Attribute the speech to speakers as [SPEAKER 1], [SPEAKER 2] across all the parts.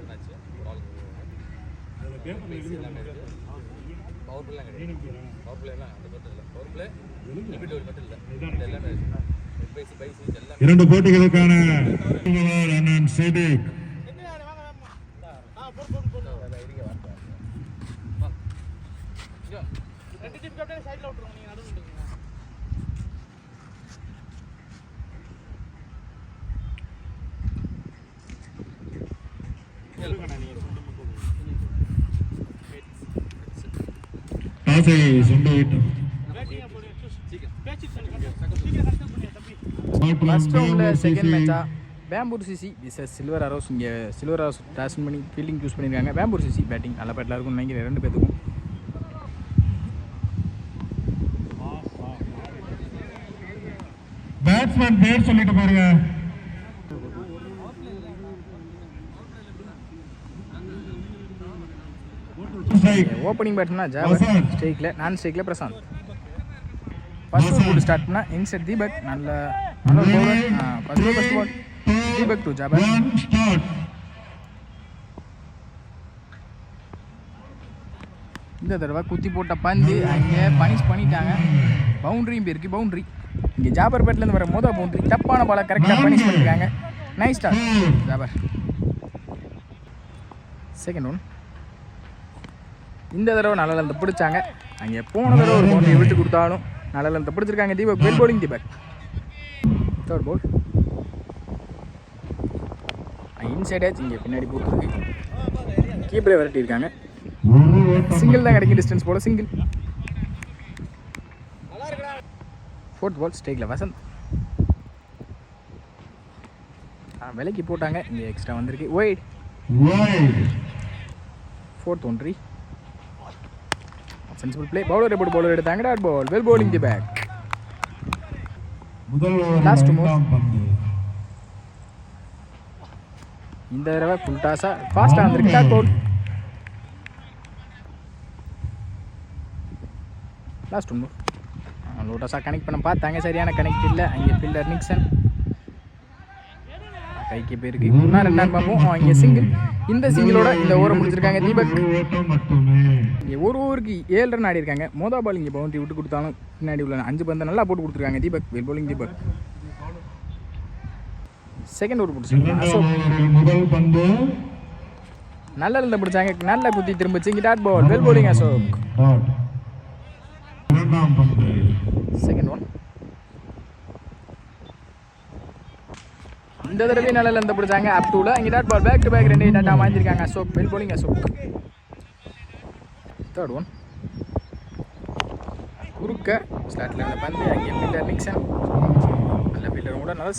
[SPEAKER 1] Match power பிளேலாம் கிடையாது. Power பிளேலாம் அந்த மட்டும் இல்லை. பவர் பிளே லிமிட் ஓவர் மட்டும் இல்லை. இது எல்லாமே பைசி எல்லாம்.
[SPEAKER 2] இரண்டு போட்டிகளுக்கான அண்ணன் சிதிக் டாஸை சுண்டிவிட்டோம்.
[SPEAKER 3] ஃபர்ஸ்ட் ரவுண்டில் செகண்ட் மேட்சா Perambur CC versus Silver Arrows. இங்கே சில்வர் அரோஸ் டாஸ் பண்ணி ஃபீல்டிங் சூஸ் பண்ணியிருக்காங்க. பேம்பூர் சிசி பேட்டிங் நல்ல பேட்டில் இருக்கும்னு நினைக்கிறேன் ரெண்டு பேத்துக்கும்.
[SPEAKER 2] பேட்ஸ்மேன் பேர் சொல்லிட்டு பாருங்க.
[SPEAKER 3] ஓப்பனிங் பேட்ஸ்னா ஜாபர், ஸ்ட்ரைக்கில் நான் ஸ்ட்ரைக்கில் பிரசாந்த். ஃபர்ஸ்ட் ஓவர் ஸ்டார்ட் பண்ணால் இன்செட் தீபக் நல்ல bowler. First ball Deepak to Jafar. இந்த தடவை குத்தி போட்ட பந்து அங்கே பனிஷ் பண்ணிட்டாங்க. பவுண்டரியும் போயிருக்கு. பவுண்டரி இங்கே ஜாபர் பேட்லேருந்து வர மொதல் பவுண்டரி. தப்பான பாலை கரெக்டாக பனிஷ் பண்ணியிருக்காங்க. Nice start Jafar. Second one இந்த தடவை நல்ல லென்த்தை பிடிச்சாங்க. அங்கே போன தடவை ஒரு பவுண்டரி விட்டு கொடுத்தாலும் நல்ல லென்த்தை பிடிச்சிருக்காங்க. Deepak well bowling. Deepak third ball inside edge இங்கே பின்னாடி போட்டுருக்கு. கீப்பரே விரட்டியிருக்காங்க. சிங்கிள் தான் கிடைக்கும் டிஸ்டன்ஸ் போல. சிங்கிள். ஃபோர்த் பால் ஸ்ட்ரைக்கில் வசந்த் விலைக்கு போட்டாங்க. இங்கே எக்ஸ்ட்ரா வந்திருக்கு. ஒயிட். ஃபோர்த் ஒன்றி சென்சிபிள் பிளே. பவுலர் எப்படி பவுலர் எடுத்தாங்க. Dot ball. Well bowling Deepak. Last move இந்த தடவை ஃபுல் டாஸா ஃபாஸ்ட்டாக வந்திருக்கு. Dot ball. லாஸ்ட் மூவ் லோட்டஸாக கனெக்ட் பண்ண பார்த்தாங்க. சரியான கனெக்ட் இல்லை. அங்கே ஃபீல்டர் நிக்சன் கைக்கு போயிருக்கு. இன்னும் ரெண்டாம் பார்ப்போம். இங்கே சிங்கிள். இந்த சிங்கிளோட இந்த ஓவரை முடிச்சிருக்காங்க தீபக். இங்கே ஒரு ஓவருக்கு 7 ரன் ஆடி இருக்காங்க. மோதா பால் இங்கே பவுண்டரி விட்டு கொடுத்தாலும் பின்னாடி உள்ள 5 பந்து நல்லா போட்டு கொடுத்துருக்காங்க Deepak. Well bowling Deepak. Second over பிடிச்சிருக்காங்க அசோக். நல்ல லென்த்தை பிடிச்சாங்க. நல்ல குத்தி திரும்பிச்சு. இங்கே dot ball. Well bowling Ashok. Second one இந்த தடவை நல்ல லென்த்தை பிடிச்சாங்க. அப் டூல இங்கே dot ball. Back to back 2 டாட்டா வாங்கியிருக்காங்க Ashok. Well bowling Ashok. Third one குறுக்க ஸ்லாட்டில் இருந்த பந்து அங்கே ஃபீல்டர் நிக்சன் நல்ல ஃபீல்டரும் கூட நல்ல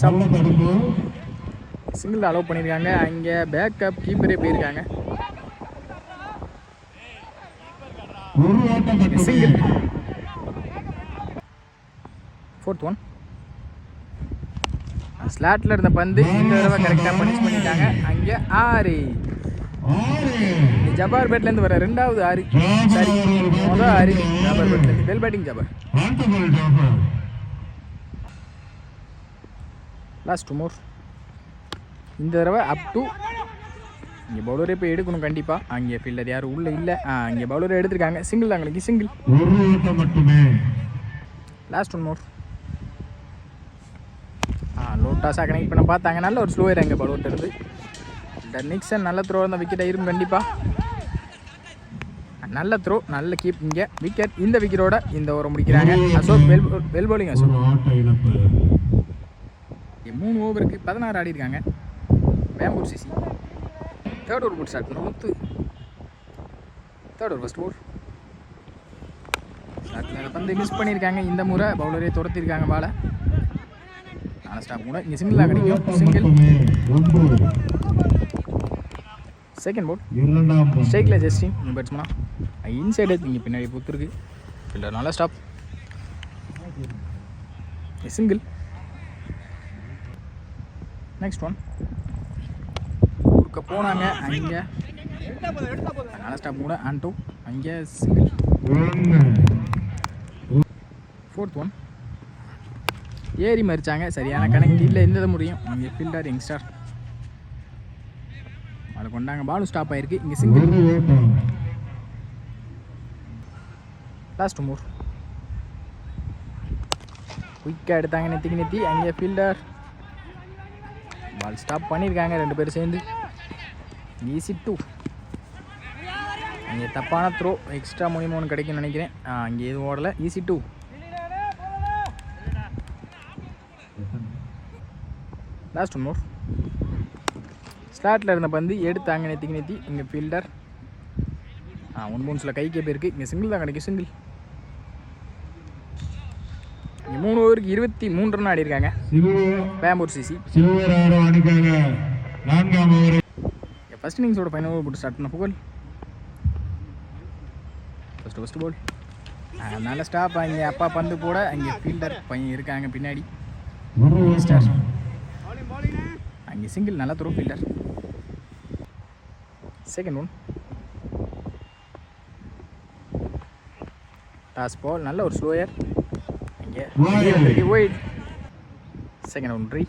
[SPEAKER 3] சிங்கிள் அலோவ் பண்ணியிருக்காங்க. அங்கே பேக்கப் கீப்பரே போயிருக்காங்க. சிங்கிள். ஃபோர்த் ஒன் ஸ்லாட்டில் இருந்த பந்து இந்த தடவை கரெக்டாக பனிஷ் பண்ணிட்டாங்க. அங்கே 6. ஜபார் பேட்லேருந்து வர ரெண்டாவது 6. சரி மொதல் 6 ஜபார் பேட்லேருந்து. Well batting Jabbar. Last more இந்த தடவை அப் டூ. இங்கே பவுலரே போய் எடுக்கணும் கண்டிப்பாக. அங்கே ஃபீல்டர் யாரும் உள்ளே இல்லை. இங்கே பவுலரை எடுத்திருக்காங்க. சிங்கிள் தான் கிடைக்கும். சிங்கிள். லாஸ்ட் ஒன் மோர் லோட்டாஸாக கனெக்ட் பண்ண பார்த்தாங்க. நல்ல ஒரு ஸ்லோயர் அங்கே பவுலர்கிட்ட இருந்து. நிக்சன் நல்ல த்ரோ இருந்தால் விக்கெட்டை இருக்கும் கண்டிப்பாக. நல்ல த்ரோ நல்ல கீப். இங்கே விக்கெட். இந்த விக்கெட்டோட இந்த ஓவரை முடிக்கிறாங்க அசோக். Well bowling Ashok. 3 ஓவருக்கு 16 ஆடி இருக்காங்க பேம்பூர் சிசி. தேர்ட் ஓவர் போட்டு ஸ்டார்ட் பண்ண முத்து. தேர்ட் ஓவர் ஃபர்ஸ்ட் ஓவர் ஸ்டார்ட்டில் பந்து மிஸ் பண்ணியிருக்காங்க. இந்த முறை பவுலரே துரத்திருக்காங்க பாலை. ஆனால் ஸ்டாப் கூட இங்கே சிங்கிளாக கிடைக்கும். சிங்கிள். செகண்ட் போல் ஸ்ட்ரைக்கில் ஜஸ்டின் பேட்ஸ்மனா இன்சைடு இங்கே பின்னாடி பொறுத்துருக்கு. ஃபீல்டர் நல்லா ஸ்டாப். சிங்கிள். நெக்ஸ்ட் ஒன் ஊருக்கு போனாங்க. அங்கே நல்லா ஸ்டாப் கூட ஆன்டோ. அங்கே சிங்கிள். ஃபோர்த் ஒன் ஏறி மறிச்சாங்க. சரியான கனெக்ட் இல்லை. இந்த முடியும் அங்கே ஃபீல்டர் யங்ஸ்டர் அதில் கொண்டாங்க. பாலும் ஸ்டாப் ஆயிருக்கு. இங்கே சிங்கிள்.
[SPEAKER 2] ஒரு ஓட்டம்.
[SPEAKER 3] Last Moore. குயிக்காக எடுத்தாங்க. நெத்தி அங்கே ஃபீல்டர் பால் ஸ்டாப் பண்ணியிருக்காங்க 2 பேரும் சேர்ந்து. ஈஸி 2. அங்கே தப்பான த்ரோ. எக்ஸ்ட்ரா மூலியமாக ஒன்று கிடைக்கும்னு நினைக்கிறேன். அங்கே எதுவும் ஓடலை. ஈஸி 2. லாஸ்ட் ஒன் மோர். ஸ்லாட்டில் இருந்த பந்து எடுத்தாங்க. நெத்தி இங்கே ஃபீல்டர் 1 பவுன்ஸில் கைக்கே போயிருக்கு. இங்கே சிங்கிள் தான் கிடைக்கும். சிங்கிள். இங்கே 3 ஓவருக்கு 23 ரன் ஆடி இருக்காங்க பெரம்பூர் சிசி. ஃபர்ஸ்ட் இன்னிங்ஸோட ஃபைனல் ஓவர் போட்டு ஸ்டார்ட் பண்ண புகழ். ஃபர்ஸ்ட் பால் நல்ல ஸ்டாப். அங்கே அப்பா பந்து போட அங்கே ஃபீல்டர் பையன் இருக்காங்க பின்னாடி. அங்கே சிங்கிள். நல்லா throw fielder. Second one. Dot ball. நல்ல ஒரு ஸ்லோயர். அங்கே ஒயிட். Second one. ட்ரீ.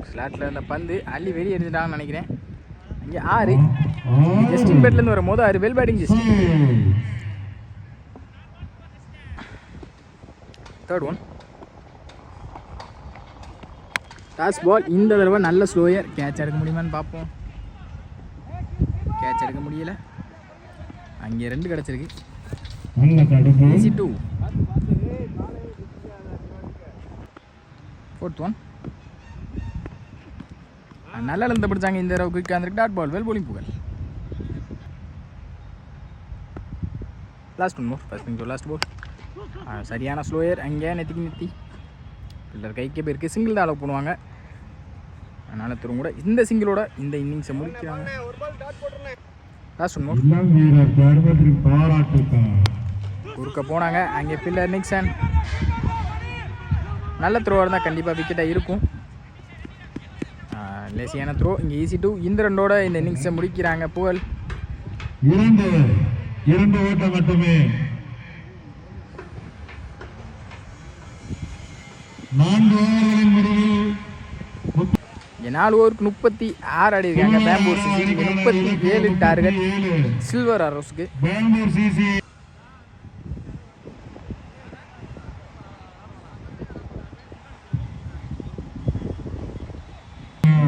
[SPEAKER 3] ஸ்லாட்டில் இருந்த பந்து அள்ளி வெளியே எரிஞ்சிட்டாங்கன்னு நினைக்கிறேன். அங்கே 6. ஜஸ்டின் பேட்லேருந்து வரும் போது 6. Well batting Justin. Third one. Dot ball. இந்த தடவை நல்ல ஸ்லோயர். கேட்ச் எடுக்க முடியுமான்னு பார்ப்போம். கேட்ச் எடுக்க முடியல. அங்கே 2 கிடச்சிருக்கு. ஈஸி 2. Fourth one. நல்லா இருந்து பிடிச்சாங்க. இந்த தடவை குயிக்காக இருந்திருக்கு. Dot ball. Well bowling Pugazh. Last one more. First innings last ball. சரியான ஸ்லோயர். அங்கே நெத்தி பில்லர் கைக்கே போயிருக்கு. சிங்கிள் தான் அளவு பண்ணுவாங்க. அதனால் திரும்ப கூட இந்த சிங்கிளோட இந்த இன்னிங்ஸை முடிக்கிறாங்க. லாஸ்ட் ஒன் மோர். குறுக்க போனாங்க. அங்கே பில்லர் நிக்சன். நல்ல த்ரோவாக இருந்தால் கண்டிப்பாக விக்கெட்டாக இருக்கும். லேசியான த்ரோ. இங்கே ஈஸி 2. இந்த 2ஓட இந்த இன்னிங்ஸை முடிக்கிறாங்க புகழ்.
[SPEAKER 2] 2 ஓட்டம் மட்டுமே. 4 ஓவர்களின் முடிவில்
[SPEAKER 3] 4 ஓவருக்கு 36 ஆடி இருக்காங்க பெரம்பூர் சிசி. 37 டார்கெட் சில்வர் அரோஸ்க்கு.
[SPEAKER 2] பெரம்பூர் சிசி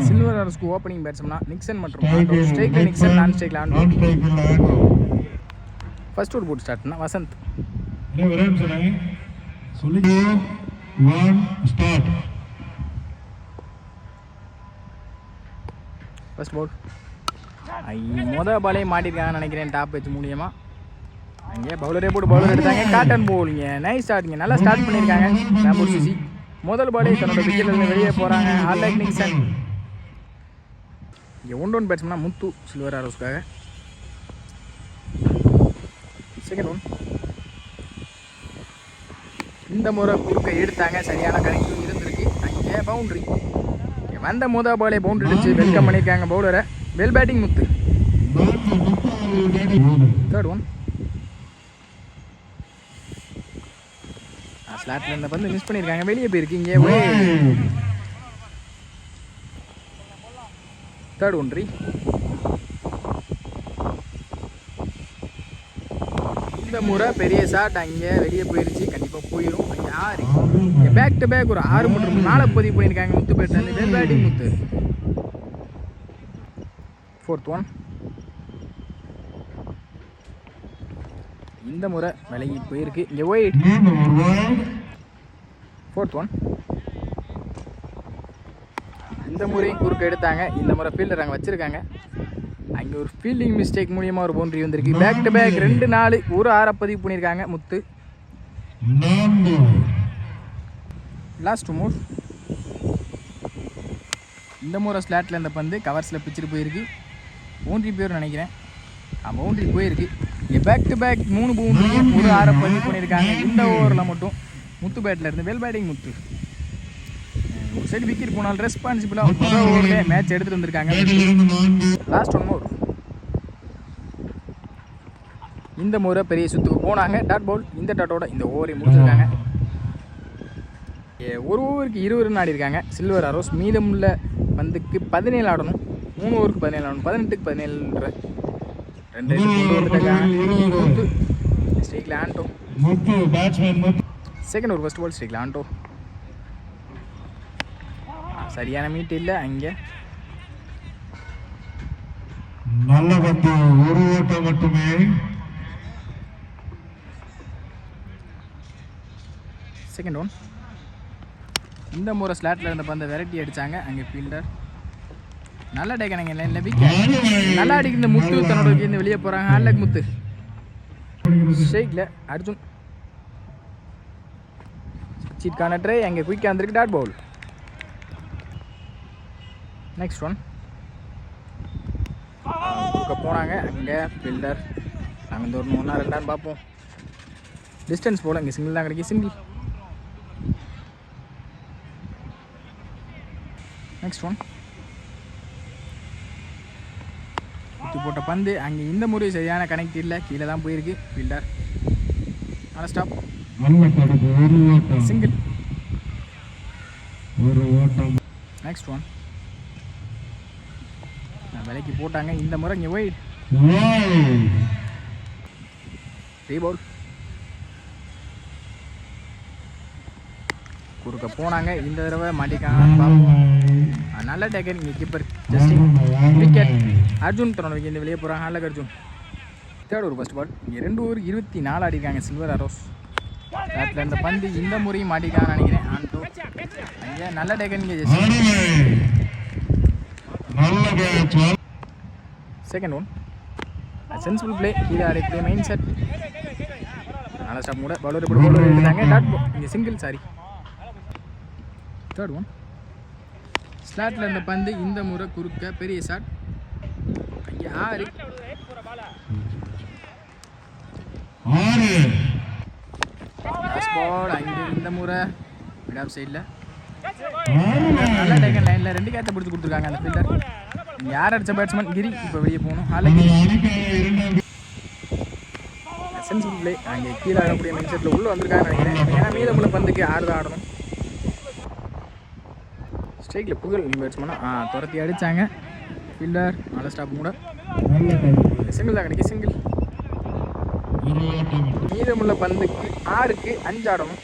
[SPEAKER 3] சில்வர் அரோஸ்க்கு ஓப்பனிங் பேட்ஸ்மனா நிக்சன் மற்றும் ஸ்ட்ரைக்ல நிக்சன், நான் ஸ்ட்ரைக்ல ஆண்டோ. ஃபர்ஸ்ட் ஓவர் போட்டு ஸ்டார்ட் பண்ணா வசந்த். First ball. மொதல் பாலே மாட்டிருக்காங்கன்னு நினைக்கிறேன் டாப் வச்சு மூலியமா. அங்கே பவுலரே போட்டு பவுலர் எடுத்தாங்க. காட்டன் போலிங்க. நைஸ் ஸ்டார்டிங்க. நல்லா ஸ்டார்ட் பண்ணியிருக்காங்க பெரம்பூர் சிசி. முதல் பாலே தன்னோட விக்கெட்லேருந்து வெளியே போகிறாங்க. ஆல் லைக் நிக்சன். இங்கே 1 ரன் பேட்ஸ்மனா முத்து சில்வர் ஆரோஸ்க்காக. Second one. இந்த முறை குறுக்க எடுத்தாங்க. சரியான கனெக்டிவ் இருந்திருக்கு. அங்கே பவுண்ட்ரி. வந்த மொதல் பாலே பவுண்ட்ரி அடிச்சு வெல்கம் பண்ணியிருக்காங்க பவுலரை. Well batting Muthu. Third one. ஸ்லாட்டில் இருந்த பந்து மிஸ் பண்ணியிருக்காங்க. வெளியே போயிருக்கு. இங்கே தேர்ட் ஒன். ட்ரீ. இந்த முறை பெரிய ஷாட் அங்கே வெளியே போயிருச்சு. கண்டிப்பாக போயிடும். அங்கே 6. இங்கே பேக் டு பேக் ஒரு 6 மற்றும் 4 பதிவு பண்ணியிருக்காங்க முத்து பேட்லேருந்து. Well batting Muthu. Fourth one. இந்த முறை விலகி போயிருக்கு. இங்கே ஒயிட். Fourth one. இந்த முறையும் குறுக்க எடுத்தாங்க. இந்த முறை ஃபீல்டர் அங்கே வச்சுருக்காங்க. அங்கே ஒரு ஃபீல்டிங் மிஸ்டேக் மூலியமாக ஒரு பவுண்டரி வந்திருக்கு. பேக் டு பேக் 2 4 ஒரு 6 பதிவு பண்ணியிருக்காங்க முத்து. Last Moore. இந்த முறை ஸ்லாட்டில் இந்த பந்து கவர்ஸில் பிச்சுட்டு போயிருக்கு. பவுண்டரி போயிரும் நினைக்கிறேன். பவுண்டரி போயிருக்கு. இங்கே பேக் டு பேக் 3 பவுண்டரியும் ஒரு 6 பதிவு பண்ணியிருக்காங்க. இந்த ஓவரில் மட்டும் முத்து பேட்டில் இருந்து. வெல் பேட்டிங் முத்து. ஒரு சைடு விக்கெட் போனாலும் ரெஸ்பான்சிபிளாக முதல் ஓவர்லேயே மேட்ச் எடுத்துகிட்டு வந்திருக்காங்க. Last one more. இந்த முறை பெரிய சுத்துக்கு போனாங்க. Dot ball. இந்த டாட்டோட இந்த ஓவரை முடிச்சிருக்காங்க. ஒரு ஓவருக்கு 20 ரன் ஆடிருக்காங்க சில்வர் அரோஸ். மீதமுள்ள பந்துக்கு 17 ஆடணும். 3 ஓவருக்கு 17 ஆடணும். 18க்கு 17 ரன். 2 கொண்டு வந்துட்டாங்க. ஸ்ட்ரைக்கில் ஆண்டோ. செகண்ட் ஓவர் ஃபர்ஸ்ட் பால் ஸ்ட்ரைக்கில் ஆண்டோ. சரியான மீட் இல்லை அங்கே.
[SPEAKER 2] நல்ல பந்து, ஒரு ஓட்டம் மட்டுமே.
[SPEAKER 3] Second one. இந்த முறை ஸ்லாட்டில் இருந்த பந்தை வெரைட்டி அடித்தாங்க அங்கே ஃபீல்டர். நல்லா டேக்கணுங்க லைனில் விக்கெட். நல்லா அடிக்கிற முத்து தன்னோட விக்கெட் வெளியே போகிறாங்க. ஹேண்ட்லக் முத்து. ஷேக்கில் அர்ஜுன் சீட்கான ட்ரை அங்கே குயிக்காக வந்திருக்கு. Dot ball. Next one. போனாங்க அங்கே ஃபீல்டர். நாங்கள் இந்த ஒரு 1 2 பார்ப்போம். டிஸ்டன்ஸ் போல் இங்கே சிங்கிள் தான் கிடைக்கும். சிங்கிள். Next one. சுற்றி போட்ட பந்து அங்கே இந்த முறை சரியான கனெக்ட் இல்லை. கீழே தான் போயிருக்கு ஃபீல்டர். நல்லா ஸ்டாப். சிங்கிள். Next one. விலைக்கு போட்டாங்க. இந்த முறை இங்கே ஒயிட். ரீபவுல். குறுக்க போனாங்க. இந்த தடவை மாட்டிக்காங்க. நல்ல டேக்கர் இங்கே கீப்பர் ஜஸ்டின். விக்கெட். அர்ஜுன் தன்னோட விக்கெட் வெளியே போகிறாங்க. ஹேண்ட்லக் Arjun. Third over first ball. இங்கே 2 ஓவர் 24 ஆடிருக்காங்க சில்வர் அரோஸ். பேட்டில் இருந்த பந்து இந்த முறையும் மாட்டிக்கான்னு நினைக்கிறேன். ஆண்டோ அங்கே நல்ல டேக்கர் இங்கே Justin. Second one. Sensible play. கீழே ஆடிட்டு மெயின் செட். நல்ல ஸ்டாப் கூட. பவுலர் எடுத்தாங்க. Dot ball. இங்கே சிங்கிள். சாரி. Third one. ஸ்லாட்டில் இருந்த பந்து இந்த முறை குறுக்க பெரிய ஷாட். அங்கே 6. பால் அங்கே இந்த முறை மிட் ஆஃப் சைடில். நல்லா டேக்கன் லைனில் 2 கேட்சை பிடிச்சி கொடுத்துருக்காங்க அந்த ஃபீல்டர். யார் அடித்த பேட்ஸ்மேன் கிரி இப்போ வெளியே போகணும். Sensible play. அங்கே கீழே ஆடக்கூடிய மெயின் செட்டில் உள்ளே வந்திருக்காங்கன்னு நினைக்கிறேன். ஏன்னா மீதமுள்ள பந்துக்கு 6 தான் ஆடணும். ஸ்ட்ரைக்கில் புகழ் பேட்ஸ்மேனா துரத்தி அடித்தாங்க ஃபீல்டர். நல்ல ஸ்டாப் கூட. சிங்கிள் தான் கிடைக்கும். சிங்கிள். மீதமுள்ள பந்துக்கு 6க்கு 5 ஆடணும்.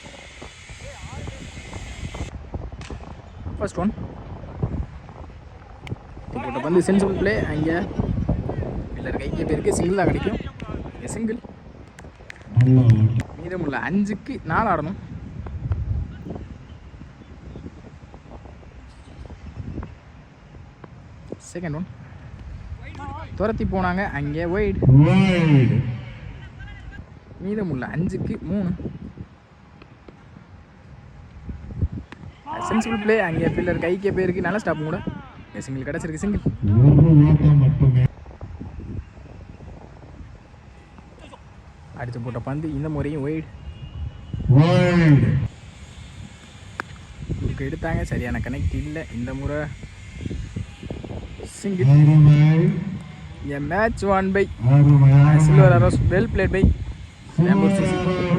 [SPEAKER 3] First one. போட்ட பந்து சென்சிபிள் பிளே. அங்கே ஃபீல்டர் கைக்கு பேருக்கு சிங்கிள் தான் கிடைக்கும். சிங்கிள். மீதமுள்ள 5க்கு 4 ஆடணும். Second one. துரத்தி போனாங்க அங்கே ஒயிட். மீதமுள்ள 5க்கு 3. Sensible play. அங்கே ஃபீல்டர் கைக்கே போயிருக்கு. நல்ல ஸ்டாப் கூட. சிங்கிள் கிடச்சிருக்கு. சிங்கிள். அடித்து போட்ட பந்து இந்த முறையும் ஒயிட். எடுத்தாங்க. சரியான கனெக்ட் இல்லை இந்த முறை. Single. A match won by Silver Arrows. Well played by Lamborghini.